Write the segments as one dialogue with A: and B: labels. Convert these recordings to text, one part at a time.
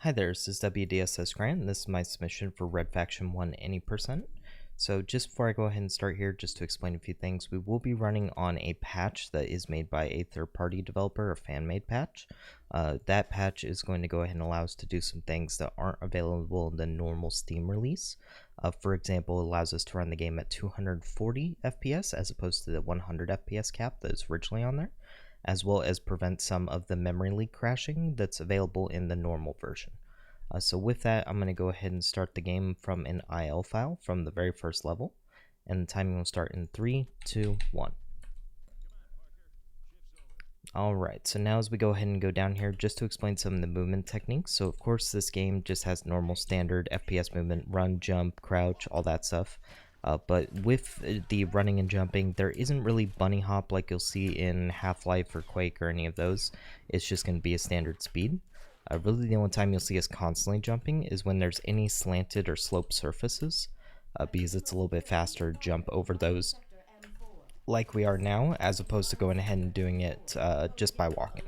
A: Hi there, this is WDSSGrant, and this is my submission for Red Faction 1 Any Percent. So just before I go ahead and start here, just to explain a few things, we will be running on a patch that is made by a third-party developer, a fan-made patch. That patch is going to go ahead and allow us to do some things that aren't available in the normal Steam release. For example, it allows us to run the game at 240 FPS as opposed to the 100 FPS cap that is originally on there, as well as prevent some of the memory leak crashing that's available in the normal version. So with that, I'm going to go ahead and start the game from an IL file from the very first level, and the timing will start in 3, 2, 1. Alright, so now as we go ahead and go down here, just to explain some of the movement techniques. So of course this game just has normal standard FPS movement, run, jump, crouch, all that stuff. But with the running and jumping, there isn't really bunny hop like you'll see in Half-Life or Quake or any of those. It's just going to be a standard speed. Really the only time you'll see us constantly jumping is when there's any slanted or sloped surfaces, because it's a little bit faster to jump over those like we are now, as opposed to going ahead and doing it just by walking.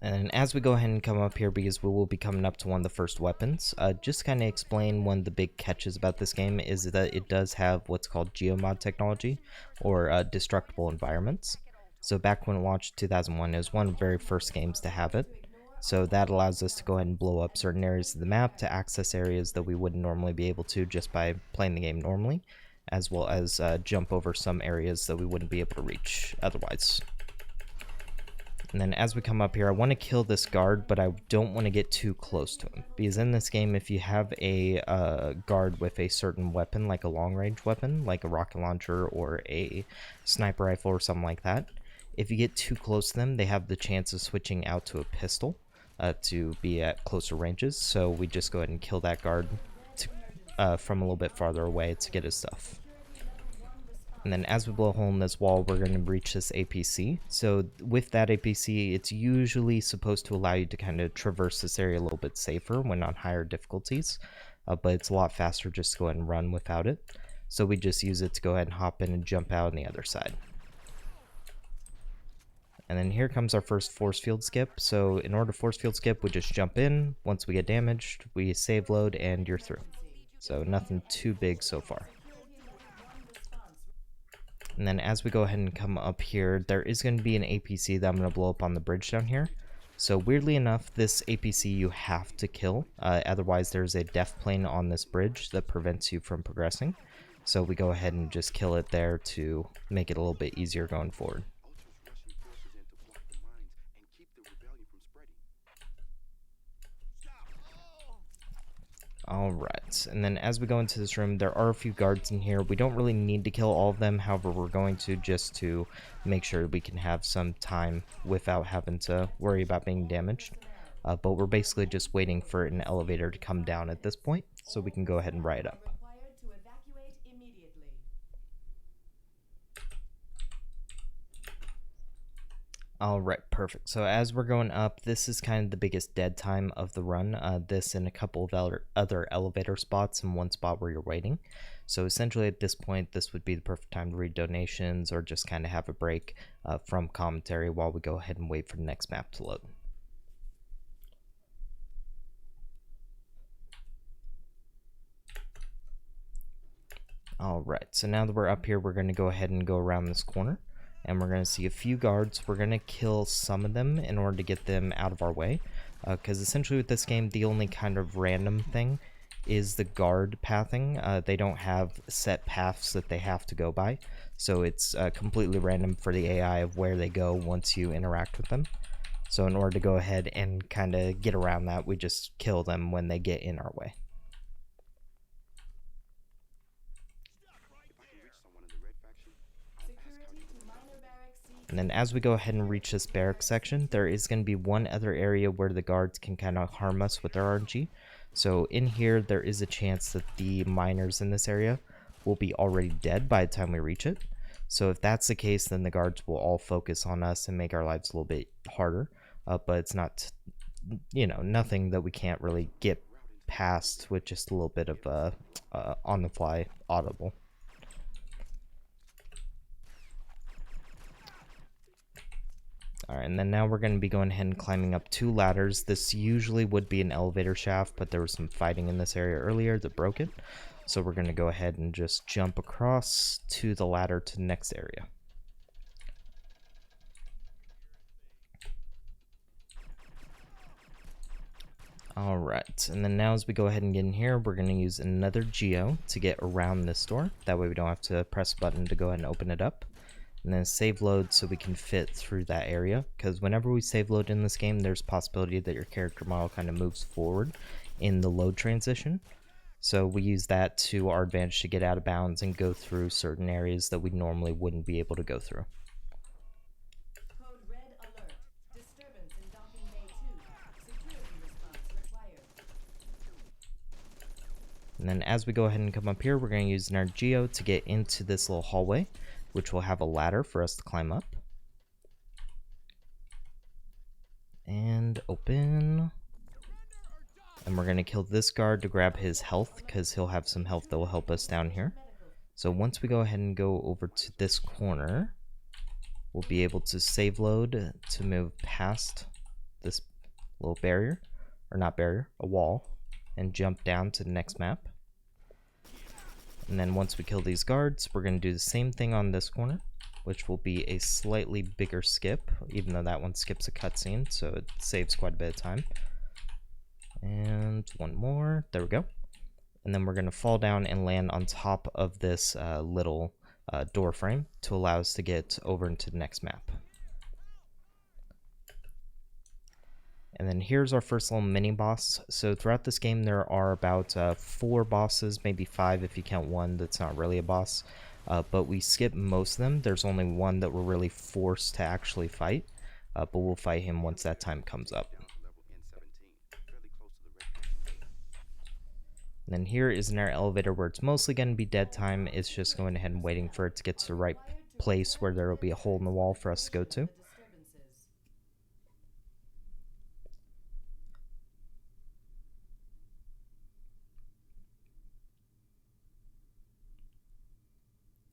A: And as we go ahead and come up here, because we will be coming up to one of the first weapons, just to kind of explain one of the big catches about this game is that it does have what's called geomod technology, or destructible environments. So back when it launched in 2001, it was one of the very first games to have it. So that allows us to go ahead and blow up certain areas of the map to access areas that we wouldn't normally be able to just by playing the game normally, as well as jump over some areas that we wouldn't be able to reach otherwise. And then as we come up here, I want to kill this guard, but I don't want to get too close to him. Because in this game, if you have a guard with a certain weapon, like a long-range weapon, like a rocket launcher or a sniper rifle or something like that, if you get too close to them, they have the chance of switching out to a pistol to be at closer ranges. So we just go ahead and kill that guard from a little bit farther away to get his stuff. And then as we blow a hole in this wall, we're going to breach this APC. So with that APC, it's usually supposed to allow you to kind of traverse this area a little bit safer when on higher difficulties. But it's a lot faster just to go ahead and run without it. So we just use it to go ahead and hop in and jump out on the other side. And then here comes our first force field skip. So in order to force field skip, we just jump in. Once we get damaged, we save load and you're through. So nothing too big so far. And then as we go ahead and come up here, there is going to be an APC that I'm going to blow up on the bridge down here. So weirdly enough, this APC you have to kill. Otherwise, there's a death plane on this bridge that prevents you from progressing. So we go ahead and just kill it there to make it a little bit easier going forward. Alright, and then as we go into this room, there are a few guards in here. We don't really need to kill all of them, however, we're going to just to make sure we can have some time without having to worry about being damaged. But we're basically just waiting for an elevator to come down at this point, so we can go ahead and ride up. Alright, perfect. So as we're going up, this is kind of the biggest dead time of the run. This and a couple of other elevator spots and one spot where you're waiting. So essentially at this point, this would be the perfect time to read donations or just kind of have a break from commentary while we go ahead and wait for the next map to load. Alright, so now that we're up here, we're going to go ahead and go around this corner. And we're going to see a few guards. We're going to kill some of them in order to get them out of our way. Because essentially with this game, the only kind of random thing is the guard pathing. They don't have set paths that they have to go by. So it's completely random for the AI of where they go once you interact with them. So in order to go ahead and kind of get around that, we just kill them when they get in our way. And then as we go ahead and reach this barracks section, there is going to be one other area where the guards can kind of harm us with their RNG. So in here, there is a chance that the miners in this area will be already dead by the time we reach it. So if that's the case, then the guards will all focus on us and make our lives a little bit harder. But it's not, nothing that we can't really get past with just a little bit of on-the-fly audible. Alright, and then now we're going to be going ahead and climbing up 2 ladders. This usually would be an elevator shaft, but there was some fighting in this area earlier that broke it. So we're going to go ahead and just jump across to the ladder to the next area. Alright, and then now as we go ahead and get in here, we're going to use another geo to get around this door. That way we don't have to press a button to go ahead and open it up. And then save load so we can fit through that area, because whenever we save load in this game, there's a possibility that your character model kind of moves forward in the load transition. So we use that to our advantage to get out of bounds and go through certain areas that we normally wouldn't be able to go through.
B: Code red alert. Disturbance in docking bay 2. Security response required.
A: And then as we go ahead and come up here, we're going to use our geo to get into this little hallway, which will have a ladder for us to climb up. And open. And we're going to kill this guard to grab his health, because he'll have some health that will help us down here. So once we go ahead and go over to this corner, we'll be able to save load to move past this little barrier, or not barrier, a wall, and jump down to the next map. And then once we kill these guards, we're going to do the same thing on this corner, which will be a slightly bigger skip, even though that one skips a cutscene, so it saves quite a bit of time. And one more, there we go. And then we're going to fall down and land on top of this little door frame to allow us to get over into the next map. And then here's our first little mini boss. So throughout this game there are about 4 bosses, maybe 5 if you count one that's not really a boss. But we skip most of them. There's only one that we're really forced to actually fight. But we'll fight him once that time comes up. And then here is in our elevator where it's mostly going to be dead time. It's just going ahead and waiting for it to get to the right place where there will be a hole in the wall for us to go to.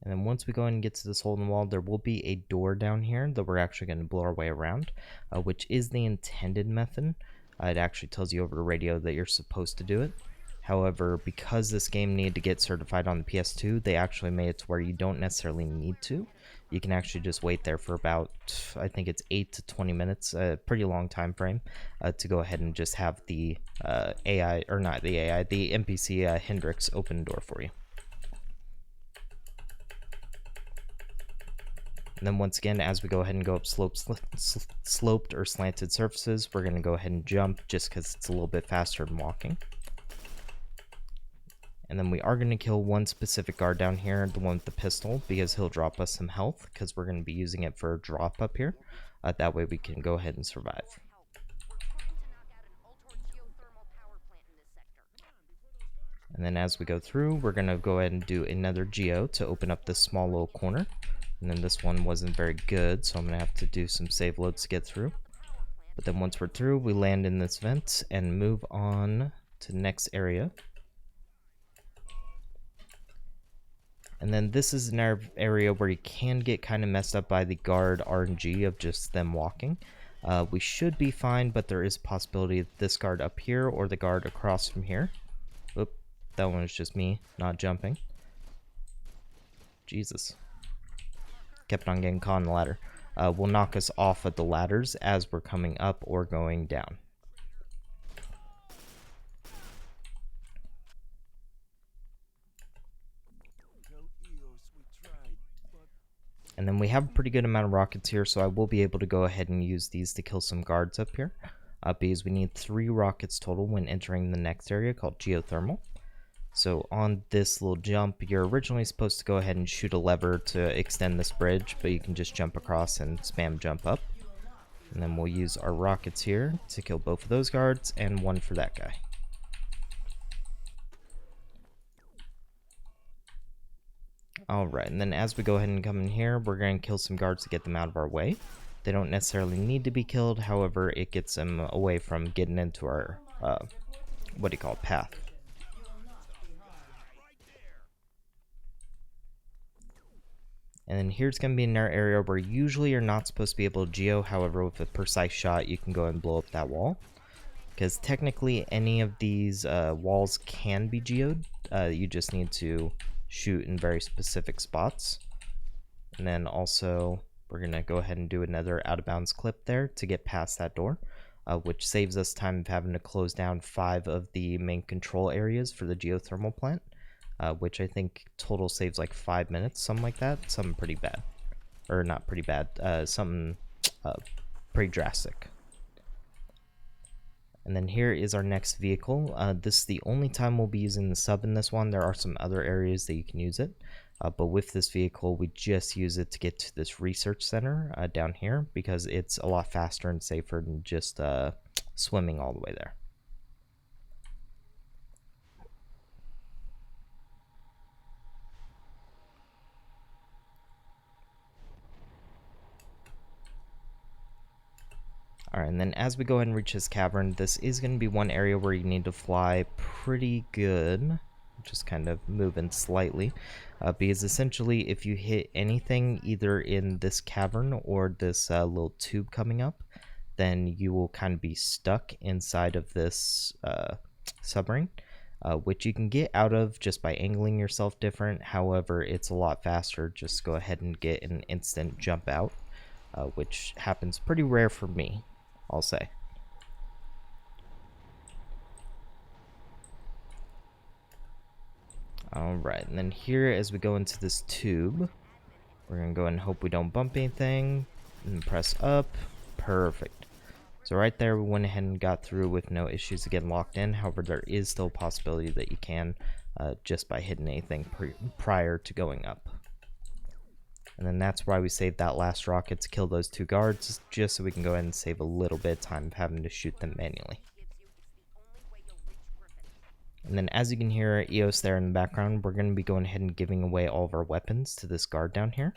A: And then once we go and get to this hole in the wall, there will be a door down here that we're actually going to blow our way around, which is the intended method. It actually tells you over the radio that you're supposed to do it. However, because this game needed to get certified on the PS2, they actually made it to where you don't necessarily need to. You can actually just wait there for about, I think it's 8 to 20 minutes, a pretty long time frame, to go ahead and just have the AI, or not the AI, the NPC Hendrix open the door for you. And then once again, as we go ahead and go up sloped or slanted surfaces, we're going to go ahead and jump just because it's a little bit faster than walking. And then we are going to kill one specific guard down here, the one with the pistol, because he'll drop us some health, because we're going to be using it for a drop up here. That way we can go ahead and survive. And then as we go through, we're going to go ahead and do another geo to open up this small little corner. And then this one wasn't very good, so I'm going to have to do some save loads to get through. But then once we're through, we land in this vent and move on to the next area. And then this is an area where you can get kind of messed up by the guard RNG of just them walking. We should be fine, but there is a possibility that this guard up here or the guard across from here. Oop, that one is just me not jumping. Jesus. Kept on getting caught on the ladder. Will knock us off of the ladders as we're coming up or going down. And then we have a pretty good amount of rockets here, so I will be able to go ahead and use these to kill some guards up here. Because we need 3 rockets total when entering the next area called geothermal. So on this little jump, you're originally supposed to go ahead and shoot a lever to extend this bridge, but you can just jump across and spam jump up. And then we'll use our rockets here to kill both of those guards and one for that guy. Alright, and then as we go ahead and come in here, we're going to kill some guards to get them out of our way. They don't necessarily need to be killed, however, it gets them away from getting into our, path. And then here's going to be another area where usually you're not supposed to be able to geo. However, with a precise shot, you can go and blow up that wall. Because technically, any of these walls can be geoed. You just need to shoot in very specific spots. And then also, we're going to go ahead and do another out of bounds clip there to get past that door, which saves us time of having to close down 5 of the main control areas for the geothermal plant, which I think total saves like 5 minutes, something like that. Something pretty bad. Or not pretty bad, something pretty drastic. And then here is our next vehicle. This is the only time we'll be using the sub in this one. There are some other areas that you can use it. But with this vehicle, we just use it to get to this research center down here because it's a lot faster and safer than just swimming all the way there. Alright, and then as we go ahead and reach this cavern, this is going to be one area where you need to fly pretty good. Just kind of moving slightly. Because essentially, if you hit anything either in this cavern or this little tube coming up, then you will kind of be stuck inside of this submarine. Which you can get out of just by angling yourself different. However, it's a lot faster. Just go ahead and get an instant jump out, which happens pretty rare for me, I'll say. Alright, and then here as we go into this tube, we're going to go ahead and hope we don't bump anything, and press up. Perfect. So right there we went ahead and got through with no issues of getting locked in. However, there is still a possibility that you can just by hitting anything prior to going up. And then that's why we saved that last rocket to kill those 2 guards, just so we can go ahead and save a little bit of time of having to shoot them manually. And then as you can hear EOS there in the background, we're going to be going ahead and giving away all of our weapons to this guard down here.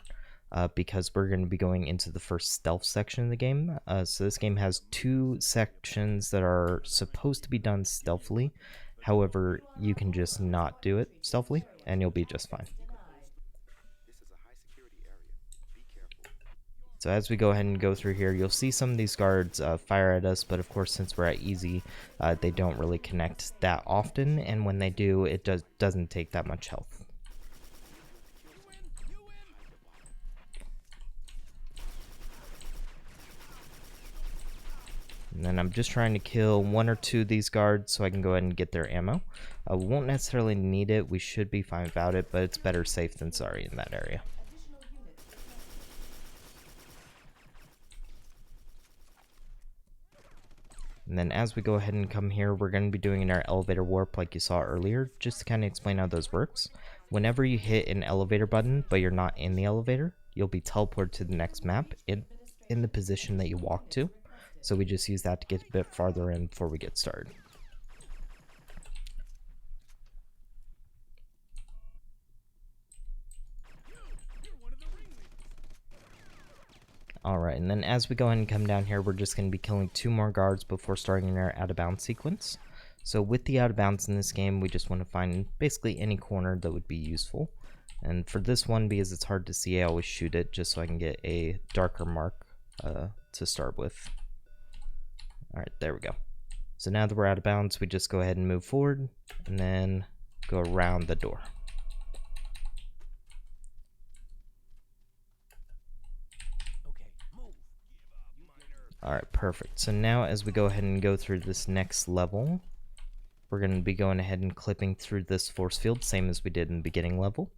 A: Because we're going to be going into the first stealth section of the game. So this game has 2 sections that are supposed to be done stealthily. However, you can just not do it stealthily, and you'll be just fine. So as we go ahead and go through here, you'll see some of these guards fire at us, but of course since we're at easy, they don't really connect that often, and when they do, it doesn't take that much health. And then I'm just trying to kill 1 or 2 of these guards so I can go ahead and get their ammo. We won't necessarily need it, we should be fine without it, but it's better safe than sorry in that area. And then as we go ahead and come here, we're going to be doing our elevator warp like you saw earlier, just to kind of explain how those works. Whenever you hit an elevator button, but you're not in the elevator, you'll be teleported to the next map in the position that you walk to. So we just use that to get a bit farther in before we get started. Alright, and then as we go ahead and come down here, we're just going to be killing 2 more guards before starting our out of bounds sequence. So with the out of bounds in this game, we just want to find basically any corner that would be useful. And for this one, because it's hard to see, I always shoot it just so I can get a darker mark to start with. Alright, there we go. So now that we're out of bounds, we just go ahead and move forward and then go around the door. Alright, perfect. So now as we go ahead and go through this next level, we're going to be going ahead and clipping through this force field, same as we did in the beginning level.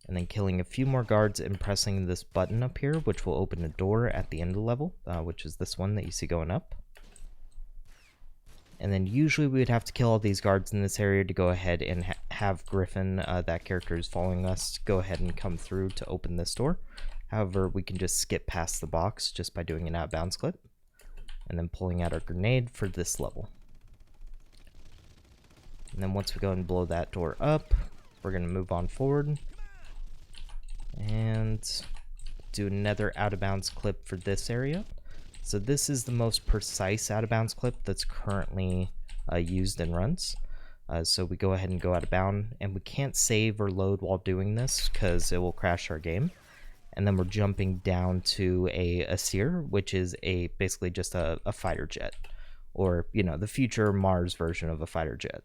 A: And then killing a few more guards and pressing this button up here, which will open a door at the end of the level, which is this one that you see going up. And then usually we would have to kill all these guards in this area to go ahead and have Griffin, that character is following us, go ahead and come through to open this door. However, we can just skip past the box just by doing an out of bounds clip. And then pulling out our grenade for this level. And then once we go and blow that door up, we're going to move on forward. And do another out of bounds clip for this area. So this is the most precise out of bounds clip that's currently used in runs. So we go ahead and go out of bound, and we can't save or load while doing this because it will crash our game. And then we're jumping down to a Seer, which is basically just a fighter jet, or the future Mars version of a fighter jet.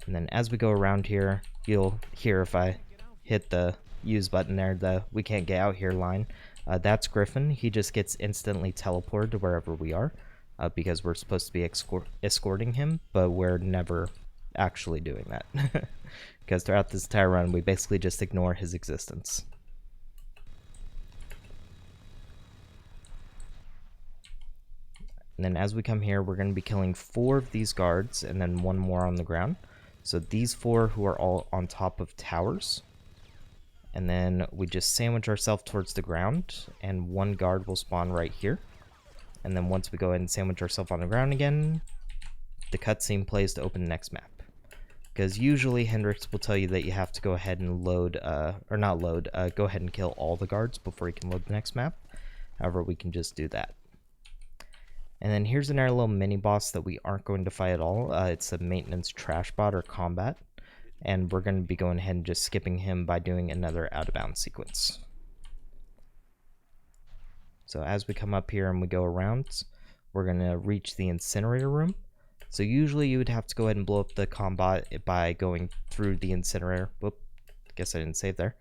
A: And then as we go around here, you'll hear if I hit the use button there, the "we can't get out here" line. That's Griffin. He just gets instantly teleported to wherever we are, because we're supposed to be escorting him, but we're never actually doing that. Because throughout this entire run, we basically just ignore his existence. And then as we come here, we're going to be killing 4 of these guards, and then 1 more on the ground. So these 4 who are all on top of towers. And then we just sandwich ourselves towards the ground, and 1 guard will spawn right here. And then once we go ahead and sandwich ourselves on the ground again, the cutscene plays to open the next map. Because usually Hendrix will tell you that you have to go ahead and load, go ahead and kill all the guards before you can load the next map. However, we can just do that. And then here's another little mini boss that we aren't going to fight at all. It's a maintenance trash bot or combat. And we're going to be going ahead and just skipping him by doing another out of bounds sequence. So as we come up here and we go around, we're going to reach the incinerator room. So usually you would have to go ahead and blow up the combat by going through the incinerator. Whoop, guess I didn't save there.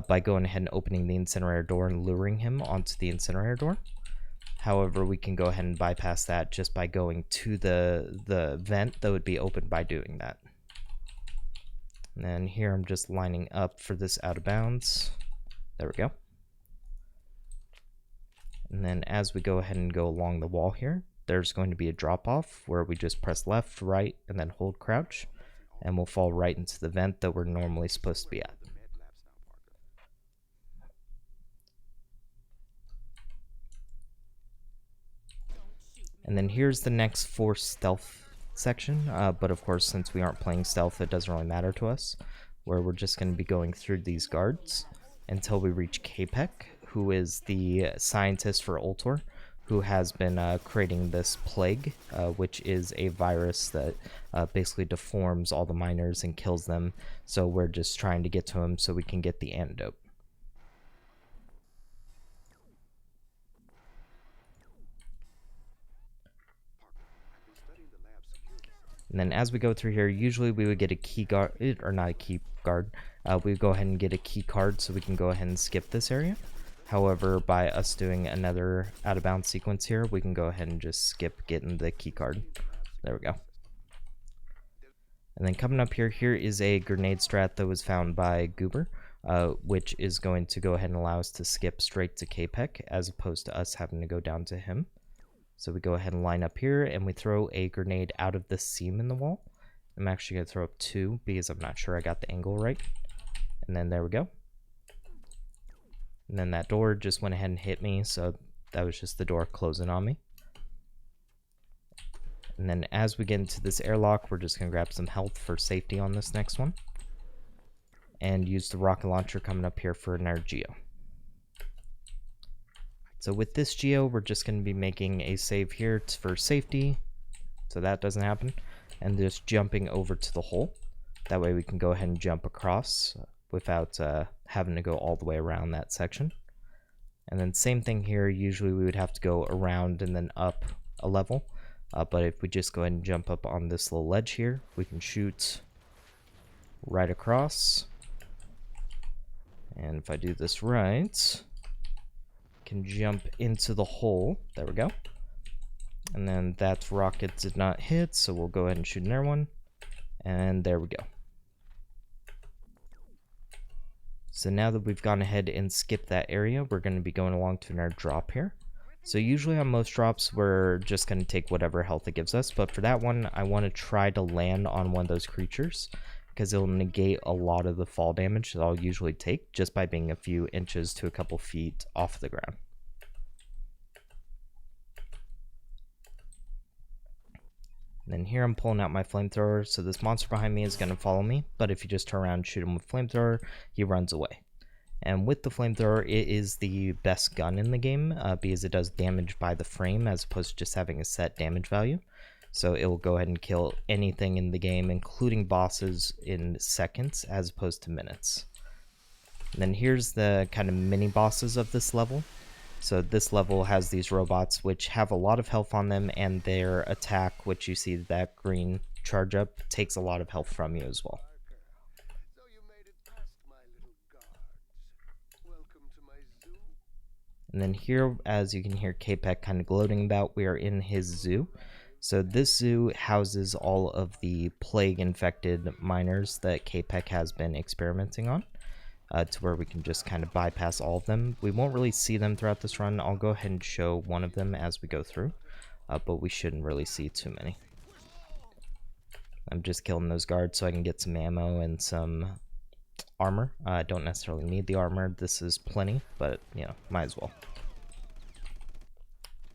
A: By going ahead and opening the incinerator door and luring him onto the incinerator door. However, we can go ahead and bypass that just by going to the vent that would be opened by doing that. And then here I'm just lining up for this out of bounds. There we go. And then as we go ahead and go along the wall here, there's going to be a drop off where we just press left, right, and then hold crouch, and we'll fall right into the vent that we're normally supposed to be at. And then here's the next forced stealth section, but of course since we aren't playing stealth it doesn't really matter to us, where we're just going to be going through these guards until we reach Capek, who is the scientist for Ultor, who has been creating this plague, which is a virus that basically deforms all the miners and kills them. So we're just trying to get to him so we can get the antidote. And then as we go through here, usually we would get a key guard, or not a key guard, we would go ahead and get a key card so we can go ahead and skip this area. However, by us doing another out of bounds sequence here, we can go ahead and just skip getting the key card. There we go. And then coming up here, here is a grenade strat that was found by Goober, which is going to go ahead and allow us to skip straight to Capek as opposed to us having to go down to him. So we go ahead and line up here and we throw a grenade out of the seam in the wall. I'm actually going to throw up 2 because I'm not sure I got the angle right. And then there we go. And then that door just went ahead and hit me, so that was just the door closing on me. And then as we get into this airlock, we're just going to grab some health for safety on this next one. And use the rocket launcher coming up here for another geo. So with this geo, we're just going to be making a save here for safety, so that doesn't happen. And just jumping over to the hole. That way we can go ahead and jump across without having to go all the way around that section. And then same thing here, usually we would have to go around and then up a level. But if we just go ahead and jump up on this little ledge here, we can shoot right across. And if I do this right, can jump into the hole. There we go. And then that rocket did not hit, so we'll go ahead and shoot another one. And there we go. So now that we've gone ahead and skipped that area, we're going to be going along to another drop here. So usually on most drops, we're just going to take whatever health it gives us. But for that one, I want to try to land on one of those creatures, because it'll negate a lot of the fall damage that I'll usually take just by being a few inches to a couple feet off the ground. And then here I'm pulling out my flamethrower, so this monster behind me is going to follow me, but if you just turn around and shoot him with flamethrower, he runs away. And with the flamethrower, it is the best gun in the game, because it does damage by the frame as opposed to just having a set damage value. So it will go ahead and kill anything in the game, including bosses, in seconds as opposed to minutes. And then here's the kind of mini bosses of this level. So this level has these robots which have a lot of health on them, and their attack, which you see that green charge up, takes a lot of health from you as well.
C: So you made it past my little guards. Welcome to my zoo.
A: And then here, as you can hear K-Pek kind of gloating about, we are in his zoo. So this zoo houses all of the plague-infected miners that K-Pek has been experimenting on, to where we can just kind of bypass all of them. We won't really see them throughout this run. I'll go ahead and show one of them as we go through, but we shouldn't really see too many. I'm just killing those guards so I can get some ammo and some armor. I don't necessarily need the armor. This is plenty, but, you know, might as well.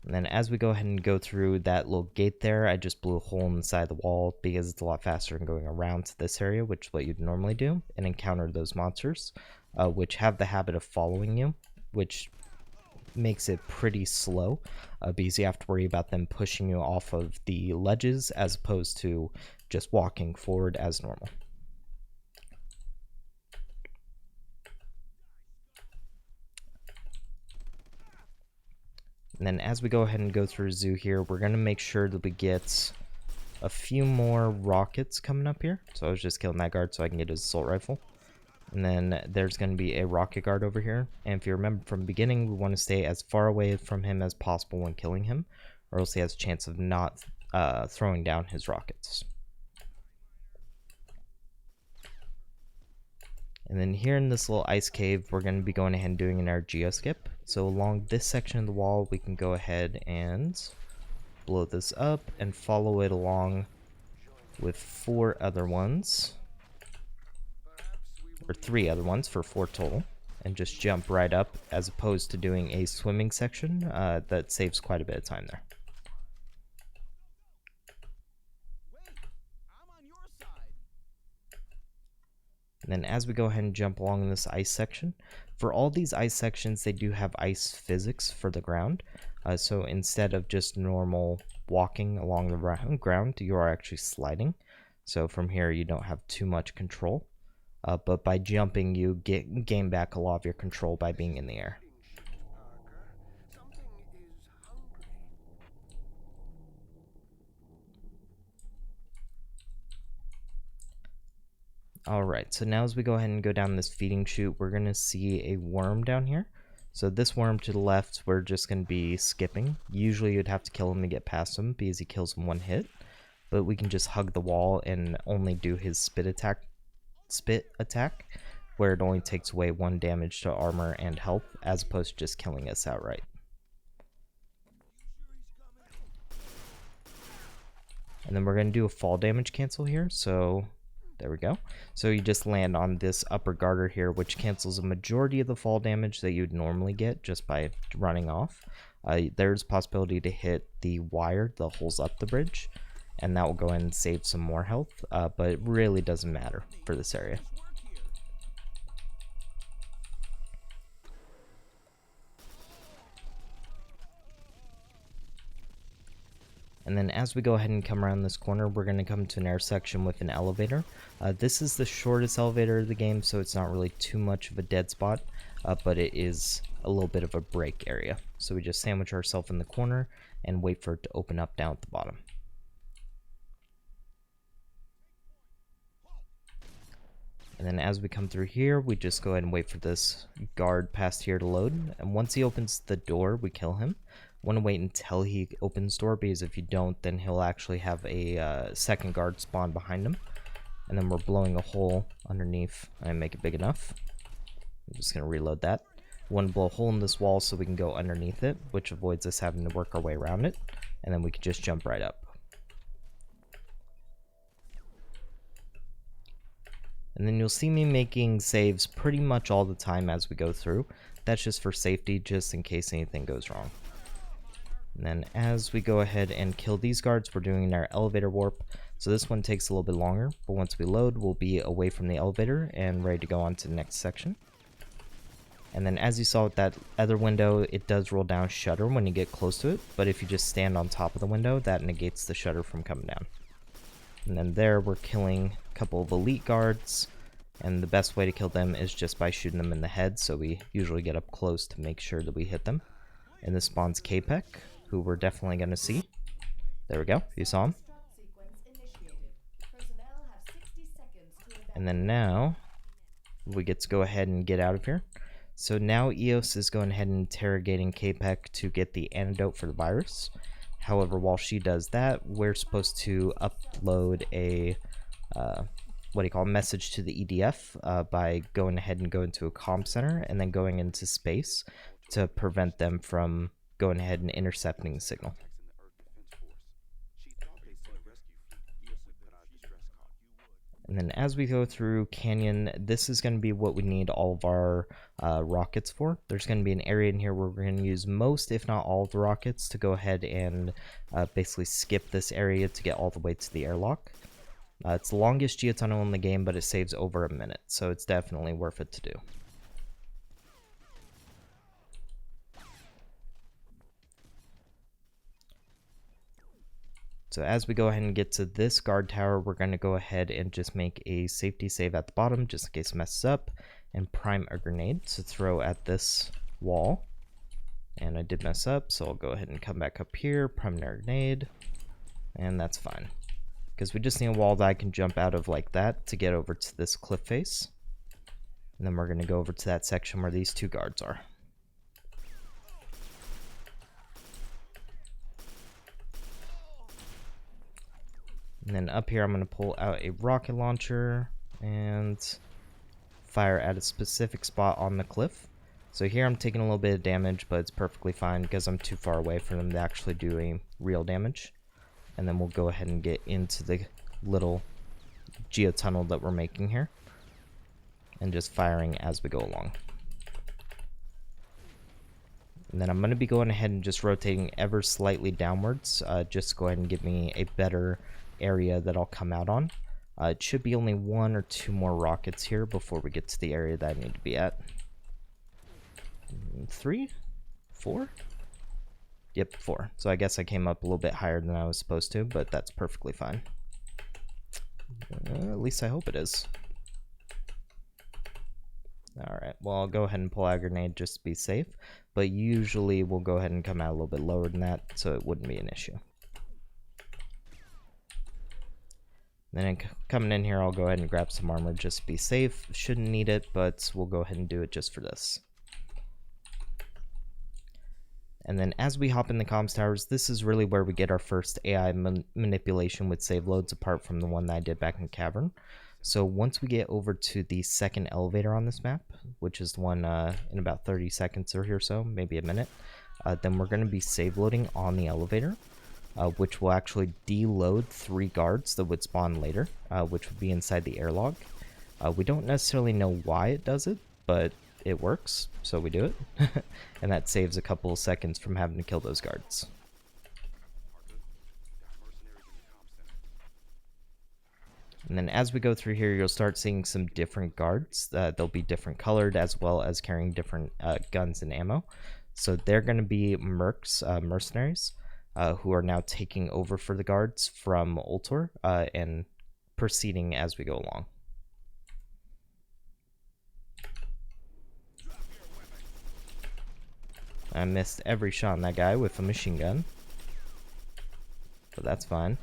A: And then as we go ahead and go through that little gate there, I just blew a hole in the side of the wall because it's a lot faster than going around to this area, which is what you'd normally do, and encounter those monsters, which have the habit of following you, which makes it pretty slow, because you have to worry about them pushing you off of the ledges as opposed to just walking forward as normal. And then as we go ahead and go through zoo here, we're going to make sure that we get a few more rockets coming up here. So I was just killing that guard so I can get his assault rifle. And then there's going to be a rocket guard over here. And if you remember from the beginning, we want to stay as far away from him as possible when killing him, or else he has a chance of not throwing down his rockets. And then here in this little ice cave, we're going to be going ahead and doing an air geoskip. So along this section of the wall, we can go ahead and blow this up and follow it along with 4 other ones, or 3 other ones for 4 total, and just jump right up as opposed to doing a swimming section that saves quite a bit of time there. And then as we go ahead and jump along this ice section, for all these ice sections, they do have ice physics for the ground. So instead of just normal walking along the ground, you are actually sliding. So from here, you don't have too much control. But by jumping, you gain back a lot of your control by being in the air.
C: Something is hungry.
A: Alright, so now as we go ahead and go down this feeding chute, we're going to see a worm down here. So this worm to the left, we're just going to be skipping. Usually you'd have to kill him to get past him because he kills in 1 hit. But we can just hug the wall and only do his spit attack, where it only takes away 1 damage to armor and health, as opposed to just killing us outright. And then we're going to do a fall damage cancel here, so there we go. So you just land on this upper garter here, which cancels a majority of the fall damage that you'd normally get just by running off. There's a possibility to hit the wire that holds up the bridge, and that will go in and save some more health, but it really doesn't matter for this area. And then as we go ahead and come around this corner, we're going to come to an air section with an elevator. This is the shortest elevator of the game, so it's not really too much of a dead spot, but it is a little bit of a break area. So we just sandwich ourselves in the corner and wait for it to open up down at the bottom. And then as we come through here, we just go ahead and wait for this guard past here to load. And once he opens the door, we kill him. Want to wait until he opens door, because if you don't, then he'll actually have a second guard spawn behind him. And then we're blowing a hole underneath and make it big enough. I'm just going to reload that. We want to blow a hole in this wall so we can go underneath it, which avoids us having to work our way around it. And then we can just jump right up. And then you'll see me making saves pretty much all the time as we go through. That's just for safety, just in case anything goes wrong. And then as we go ahead and kill these guards, we're doing our elevator warp. So this one takes a little bit longer, but once we load, we'll be away from the elevator and ready to go on to the next section. And then as you saw with that other window, it does roll down shutter when you get close to it, but if you just stand on top of the window, that negates the shutter from coming down. And then there we're killing a couple of elite guards, and the best way to kill them is just by shooting them in the head, so we usually get up close to make sure that we hit them. And this spawns K-Pek, who we're definitely going to see. There we go, you saw him. And then now we get to go ahead and get out of here. So now EOS is going ahead and interrogating K-Pek to get the antidote for the virus. However, while she does that, we're supposed to upload a message to the EDF by going ahead and going to a comm center and then going into space to prevent them from going ahead and intercepting the signal. And then as we go through Canyon, this is going to be what we need all of our rockets for. There's going to be an area in here where we're going to use most, if not all, of the rockets to go ahead and basically skip this area to get all the way to the airlock. It's the longest geotunnel in the game, but it saves over a minute, so it's definitely worth it to do. So as we go ahead and get to this guard tower, we're going to go ahead and just make a safety save at the bottom, just in case it messes up, and prime a grenade to throw at this wall. And I did mess up, so I'll go ahead and come back up here, prime a grenade, and that's fine. Because we just need a wall that I can jump out of like that to get over to this cliff face. And then we're going to go over to that section where these two guards are. And then up here, I'm going to pull out a rocket launcher and fire at a specific spot on the cliff. So here I'm taking a little bit of damage, but it's perfectly fine because I'm too far away for them to actually do any real damage. And then we'll go ahead and get into the little geotunnel that we're making here. And just firing as we go along. And then I'm going to be going ahead and just rotating ever slightly downwards. Just go ahead and give me a better area that I'll come out on. It should be only 1 or 2 more rockets here before we get to the area that I need to be at. 3? 4? Yep, 4. So I guess I came up a little bit higher than I was supposed to, but that's perfectly fine. At least I hope it is. Alright, well I'll go ahead and pull out a grenade just to be safe, but usually we'll go ahead and come out a little bit lower than that, so it wouldn't be an issue. Then coming in here, I'll go ahead and grab some armor just to be safe. Shouldn't need it, but we'll go ahead and do it just for this. And then as we hop in the comms towers, this is really where we get our first AI manipulation with save loads, apart from the one that I did back in Cavern. So once we get over to the second elevator on this map, which is the one in about 30 seconds or so, maybe a minute, then we're going to be save loading on the elevator. Which will actually deload 3 guards that would spawn later, which would be inside the airlock. We don't necessarily know why it does it, but it works, so we do it. And that saves a couple of seconds from having to kill those guards. And then as we go through here, you'll start seeing some different guards. They'll be different colored, as well as carrying different guns and ammo. So they're going to be mercs, mercenaries. Who are now taking over for the guards from Ultor and proceeding as we go along. I missed every shot on that guy with a machine gun, but that's fine.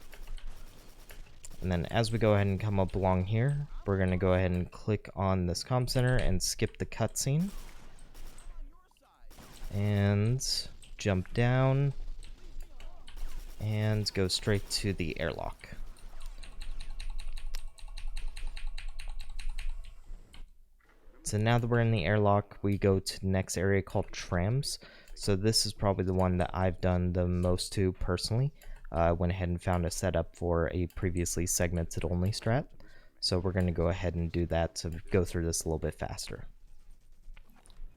A: And then as we go ahead and come up along here, we're going to go ahead and click on this comm center and skip the cutscene. And jump down. And go straight to the airlock. So now that we're in the airlock, we go to the next area called trams. So this is probably the one that I've done the most to personally. I went ahead and found a setup for a previously segmented only strat. So we're going to go ahead and do that to go through this a little bit faster.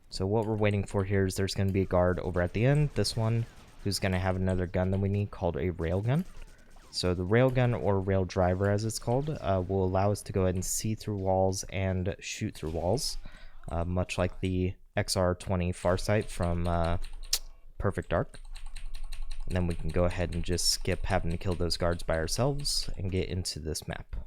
A: So what we're waiting for here is there's going to be a guard over at the end, this one, who's going to have another gun that we need called a railgun. So the railgun, or rail driver as it's called, will allow us to go ahead and see through walls and shoot through walls, much like the XR20 Farsight from Perfect Dark. And then we can go ahead and just skip having to kill those guards by ourselves and get into this map.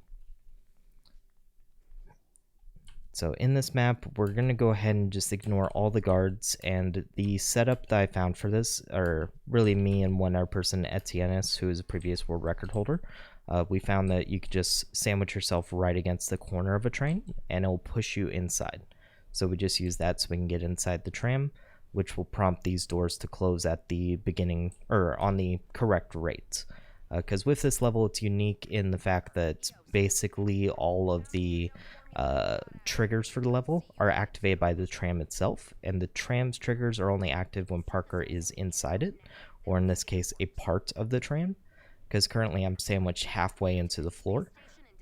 A: So in this map, we're going to go ahead and just ignore all the guards, and the setup that I found for this, or really me and one other person, Etiennes, who is a previous world record holder, we found that you could just sandwich yourself right against the corner of a train, and it'll push you inside. So we just use that so we can get inside the tram, which will prompt these doors to close at the beginning, or on the correct rate. Because with this level, it's unique in the fact that basically all of the triggers for the level are activated by the tram itself, and the tram's triggers are only active when Parker is inside it, or in this case, a part of the tram, because currently I'm sandwiched halfway into the floor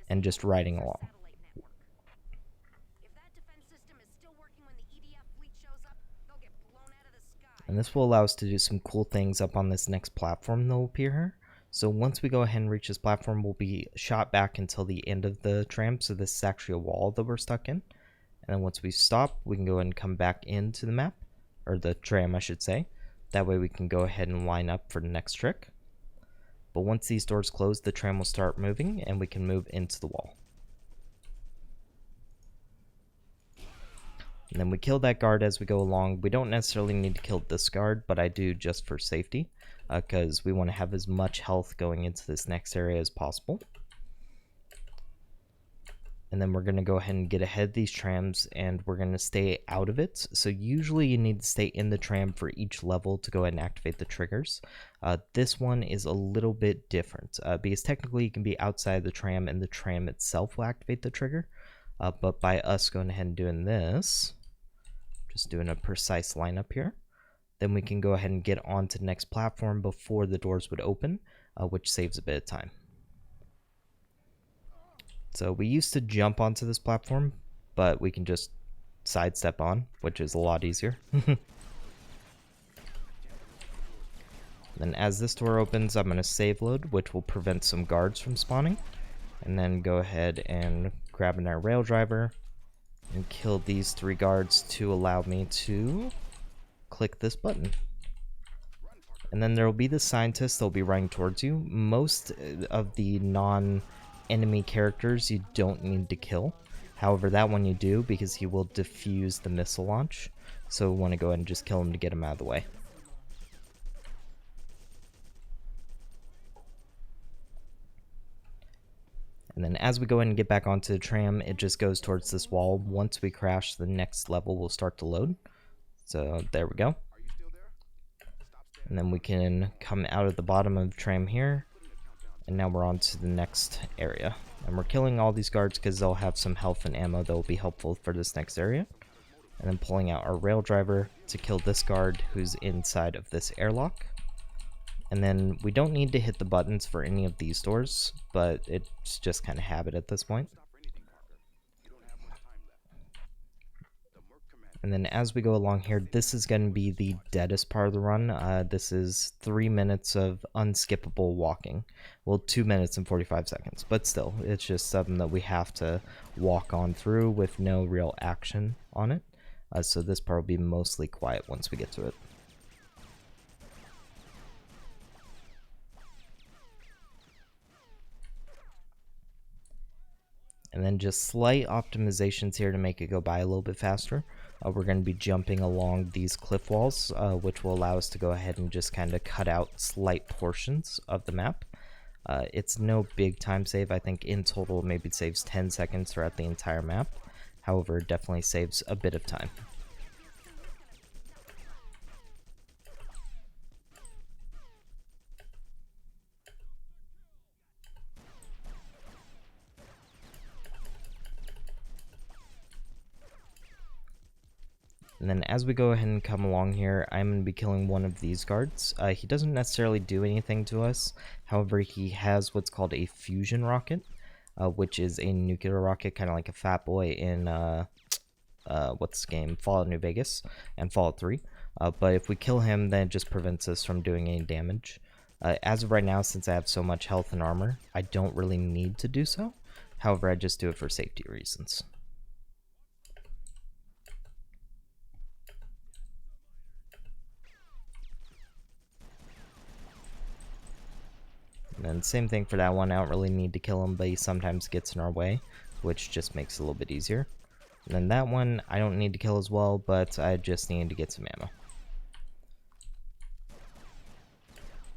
A: and just riding along. And this will allow us to do some cool things up on this next platform that will appear here. So once we go ahead and reach this platform, we'll be shot back until the end of the tram. So this is actually a wall that we're stuck in. And then once we stop, we can go ahead and come back into the map, or the tram, I should say. That way we can go ahead and line up for the next trick. But once these doors close, the tram will start moving and we can move into the wall. And then we kill that guard as we go along. We don't necessarily need to kill this guard, but I do just for safety, because we want to have as much health going into this next area as possible. And then we're going to go ahead and get ahead of these trams, and we're going to stay out of it. So usually you need to stay in the tram for each level to go ahead and activate the triggers. This one is a little bit different, because technically you can be outside the tram and the tram itself will activate the trigger. But by us going ahead and doing this, just doing a precise lineup here, then we can go ahead and get onto the next platform before the doors would open, which saves a bit of time. So we used to jump onto this platform, but we can just sidestep on, which is a lot easier. Then as this door opens, I'm going to save load, which will prevent some guards from spawning. And then go ahead and grab our rail driver and kill these 3 guards to allow me to click this button. And then there will be the scientists that will be running towards you. Most of the non-enemy characters you don't need to kill. However, that one you do, because he will defuse the missile launch. So we want to go ahead and just kill him to get him out of the way. And then as we go in and get back onto the tram, it just goes towards this wall. Once we crash, the next level will start to load. So there we go. And then we can come out of the bottom of the tram here. And now we're on to the next area. And we're killing all these guards because they'll have some health and ammo that will be helpful for this next area. And then pulling out our rail driver to kill this guard who's inside of this airlock. And then we don't need to hit the buttons for any of these doors, but it's just kind of habit at this point. And then as we go along here, this is going to be the deadest part of the run. This is 3 minutes of unskippable walking. Well, 2 minutes and 45 seconds, but still, it's just something that we have to walk on through with no real action on it. So this part will be mostly quiet once we get to it. And then just slight optimizations here to make it go by a little bit faster. We're going to be jumping along these cliff walls, which will allow us to go ahead and just kind of cut out slight portions of the map. It's no big time save. I think in total maybe it saves 10 seconds throughout the entire map. However, it definitely saves a bit of time. And then as we go ahead and come along here, I'm going to be killing one of these guards. He doesn't necessarily do anything to us. However, he has what's called a fusion rocket, which is a nuclear rocket, kind of like a Fat Boy in, what's the game? Fallout New Vegas and Fallout 3. But if we kill him, then it just prevents us from doing any damage. As of right now, since I have so much health and armor, I don't really need to do so. However, I just do it for safety reasons. And same thing for that one. I don't really need to kill him, but he sometimes gets in our way, which just makes it a little bit easier. And then that one, I don't need to kill as well, but I just need to get some ammo.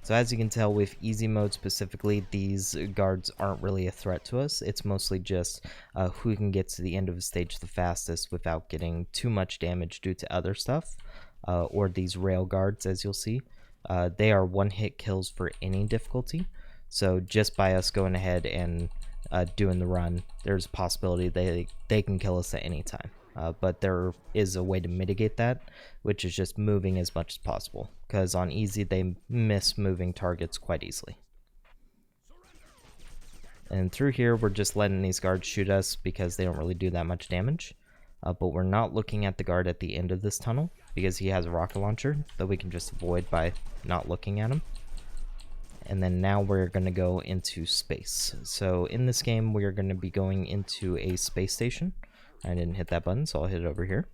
A: So as you can tell, with easy mode specifically, these guards aren't really a threat to us. It's mostly just who can get to the end of the stage the fastest without getting too much damage due to other stuff. Or these rail guards, as you'll see. They are one-hit kills for any difficulty. So just by us going ahead and doing the run, there's a possibility they can kill us at any time. But there is a way to mitigate that, which is just moving as much as possible, because on easy they miss moving targets quite easily. And through here we're just letting these guards shoot us because they don't really do that much damage. But we're not looking at the guard at the end of this tunnel because he has a rocket launcher that we can just avoid by not looking at him. And then now we're going to go into space. So in this game we are going to be going into a space station. I didn't hit that button, so I'll hit it over here.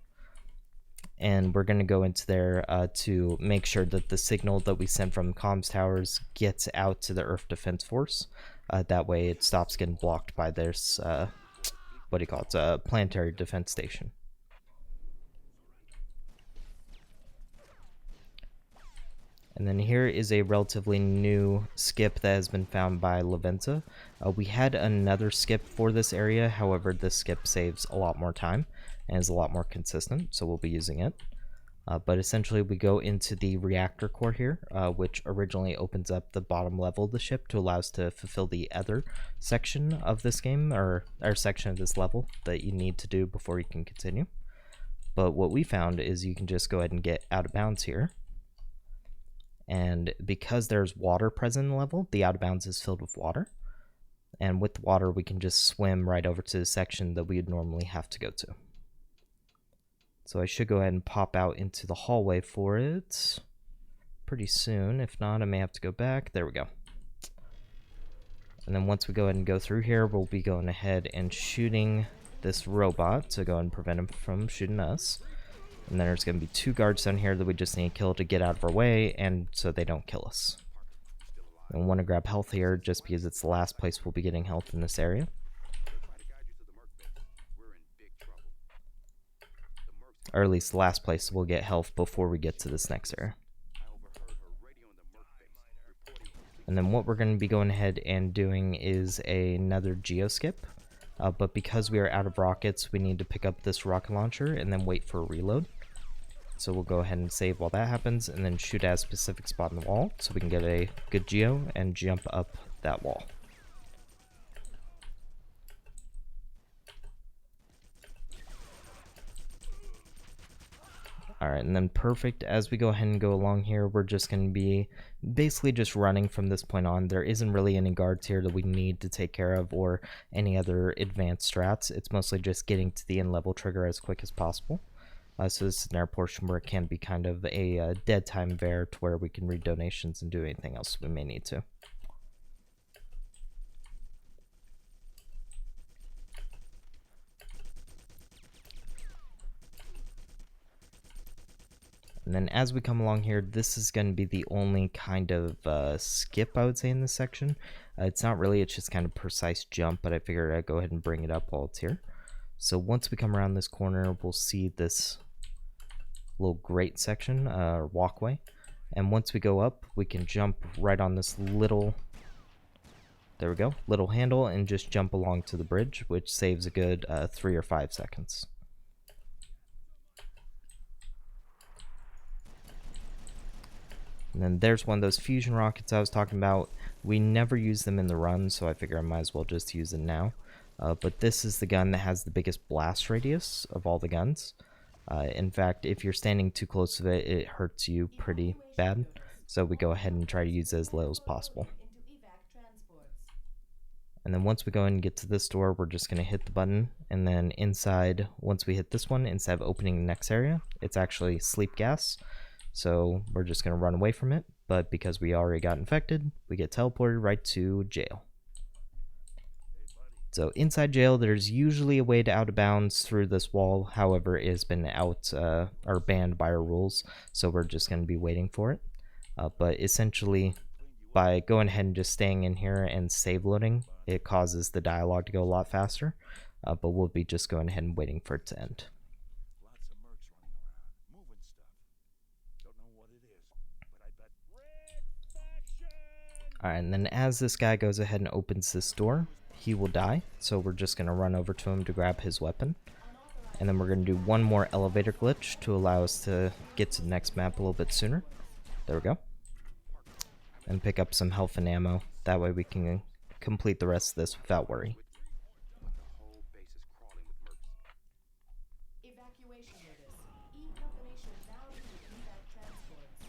A: And we're going to go into there to make sure that the signal that we send from comms towers gets out to the Earth Defense Force. That way it stops getting blocked by this, what do you call it, planetary defense station. And then here is a relatively new skip that has been found by Lavenza. We had another skip for this area, however this skip saves a lot more time and is a lot more consistent, so we'll be using it. But essentially we go into the reactor core here, which originally opens up the bottom level of the ship to allow us to fulfill the other section of this game, or section of this level that you need to do before you can continue. But what we found is you can just go ahead and get out of bounds here. And because there's water present in the level, the out of bounds is filled with water. And with the water, we can just swim right over to the section that we would normally have to go to. So I should go ahead and pop out into the hallway for it pretty soon. If not, I may have to go back. There we go. And then once we go ahead and go through here, we'll be going ahead and shooting this robot to go ahead and prevent him from shooting us. And then there's going to be two guards down here that we just need to kill to get out of our way, and so they don't kill us. And we want to grab health here, just because it's the last place we'll be getting health in this area. Or at least the last place we'll get health before we get to this next area. And then what we're going to be going ahead and doing is another geoskip. But because we are out of rockets, we need to pick up this rocket launcher and then wait for a reload. So we'll go ahead and save while that happens, and then shoot at a specific spot in the wall so we can get a good geo and jump up that wall. Alright, and then perfect. As we go ahead and go along here, we're just going to be basically just running from this point on. There isn't really any guards here that we need to take care of or any other advanced strats. It's mostly just getting to the end level trigger as quick as possible. So this is our portion where it can be kind of a dead time there to where we can read donations and do anything else we may need to. And then as we come along here, this is going to be the only kind of skip I would say in this section. It's not really, it's just kind of precise jump, but I figured I'd go ahead and bring it up while it's here. So once we come around this corner, we'll see this little grate section, walkway. And once we go up, we can jump right on this little, there we go, little handle, and just jump along to the bridge, which saves a good 3 or 5 seconds. And then there's one of those fusion rockets I was talking about. We never use them in the run, so I figure I might as well just use it now. But this is the gun that has the biggest blast radius of all the guns. In fact, if you're standing too close to it, it hurts you pretty bad. So we go ahead and try to use it as little as possible. And then once we go and get to this door, we're just going to hit the button. And then inside, once we hit this one, instead of opening the next area, it's actually sleep gas. So we're just going to run away from it. But because we already got infected, we get teleported right to jail. So inside jail, there's usually a way to out of bounds through this wall. However, it has been out or banned by our rules, so we're just going to be waiting for it. But essentially, by going ahead and just staying in here and save loading, it causes the dialogue to go a lot faster. But we'll be just going ahead and waiting for it to end.
D: Lots of mercs running around, moving stuff. Don't know what it is, but I bet Red Faction!
A: Alright, and then as this guy goes ahead and opens this door, he will die. So we're just going to run over to him to grab his weapon. And then we're going to do one more elevator glitch to allow us to get to the next map a little bit sooner. There we go. And pick up some health and ammo. That way we can complete the rest of this without worry.
C: But the whole base is crawling with mercs.
B: Evacuation notice. E company should now be evac transports.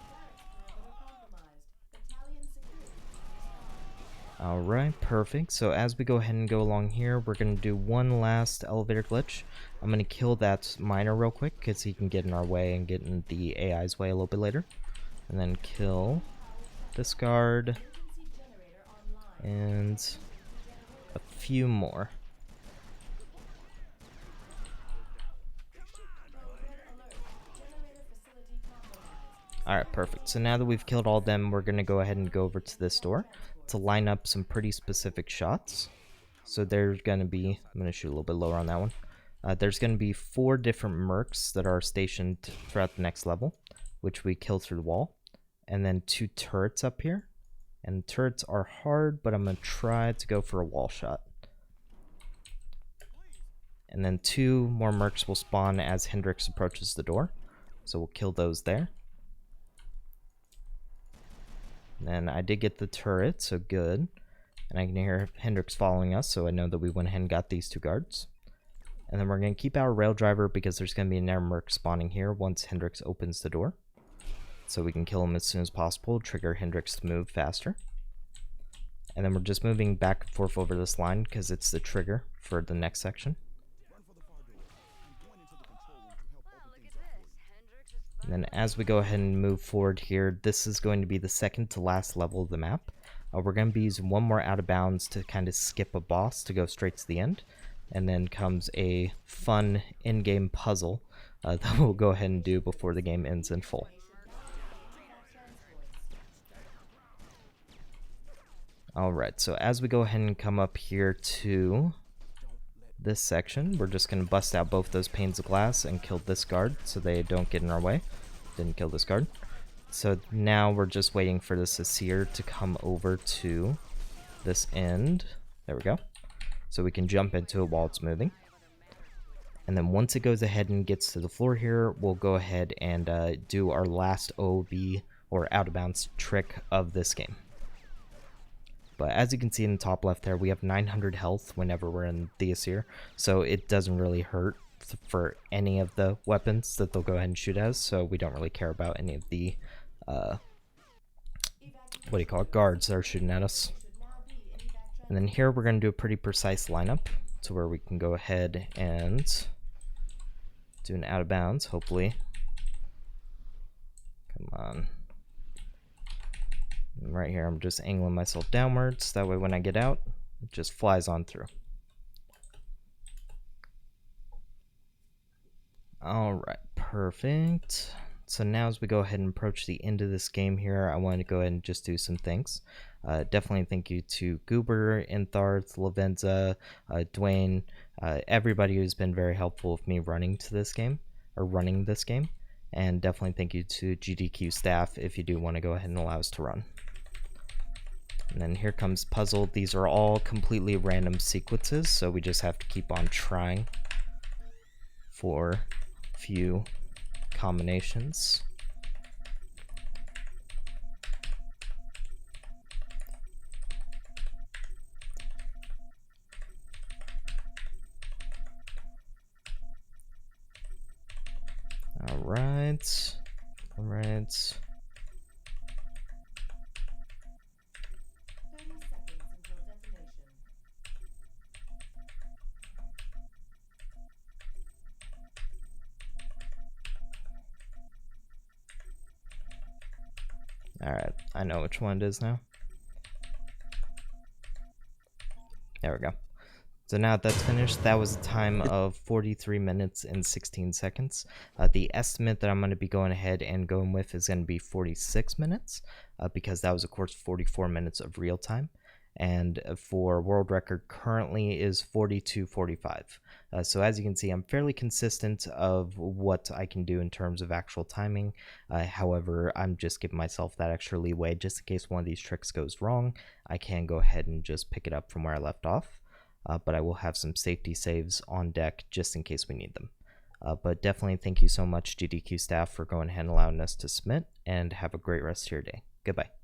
B: Barracks perimeter compromised. Battalion security respond.
A: Alright, perfect. So as we go ahead and go along here, we're going to do one last elevator glitch. I'm going to kill that miner real quick because he can get in our way and get in the AI's way a little bit later. And then kill this guard
B: Emergency generator online.
A: and a few more.
B: Code red alert. Generator facility compromised.
A: Alright, perfect. So now that we've killed all of them, we're going to go ahead and go over to this door to line up some pretty specific shots. So there's going to be, I'm going to shoot a little bit lower on that one. There's going to be 4 different mercs that are stationed throughout the next level, which we kill through the wall. And then 2 turrets up here. And turrets are hard, but I'm going to try to go for a wall shot. And then 2 more mercs will spawn as Hendrix approaches the door. So we'll kill those there. And then I did get the turret, so good. And I can hear Hendrix following us, so I know that we went ahead and got these 2 guards. And then we're going to keep our rail driver because there's going to be another merc spawning here once Hendrix opens the door. So we can kill him as soon as possible, trigger Hendrix to move faster. And then we're just moving back and forth over this line because it's the trigger for the next section. And then as we go ahead and move forward here, this is going to be the second to last level of the map. We're going to be using one more out of bounds to kind of skip a boss to go straight to the end. And then comes a fun in-game puzzle that we'll go ahead and do before the game ends in full. Alright, so as we go ahead and come up here to this section, we're just going to bust out both those panes of glass and kill this guard so they don't get in our way. Didn't kill this guard. So now we're just waiting for this Asir to come over to this end. There we go. So we can jump into it while it's moving. And then once it goes ahead and gets to the floor here, we'll go ahead and do our last OB or out of bounds trick of this game. But as you can see in the top left there, we have 900 health whenever we're in the Asir. So it doesn't really hurt for any of the weapons that they'll go ahead and shoot as. So we don't really care about any of the, guards that are shooting at us. And then here we're going to do a pretty precise lineup to where we can go ahead and do an out of bounds, hopefully. Come on. And right here, I'm just angling myself downwards. That way when I get out, it just flies on through. Alright, perfect. So now as we go ahead and approach the end of this game here, I want to go ahead and just do some things. Definitely thank you to Goober, Intharth, Lavenza, Dwayne, everybody who's been very helpful with me running this game. And definitely thank you to GDQ staff if you do want to go ahead and allow us to run. And then here comes puzzle. These are all completely random sequences, so we just have to keep on trying for a few combinations. Alright.
B: 30 seconds until detonation.
A: Alright, I know which one it is now. There we go. So now that's finished, that was a time of 43 minutes and 16 seconds. The estimate that I'm going to be going ahead and going with is going to be 46 minutes, because that was, of course, 44 minutes of real time. And for world record currently is 42:45. So as you can see, I'm fairly consistent of what I can do in terms of actual timing. However, I'm just giving myself that extra leeway just in case one of these tricks goes wrong. I can go ahead and just pick it up from where I left off. But I will have some safety saves on deck just in case we need them. But definitely thank you so much, GDQ staff, for going ahead and allowing us to submit, and have a great rest of your day. Goodbye.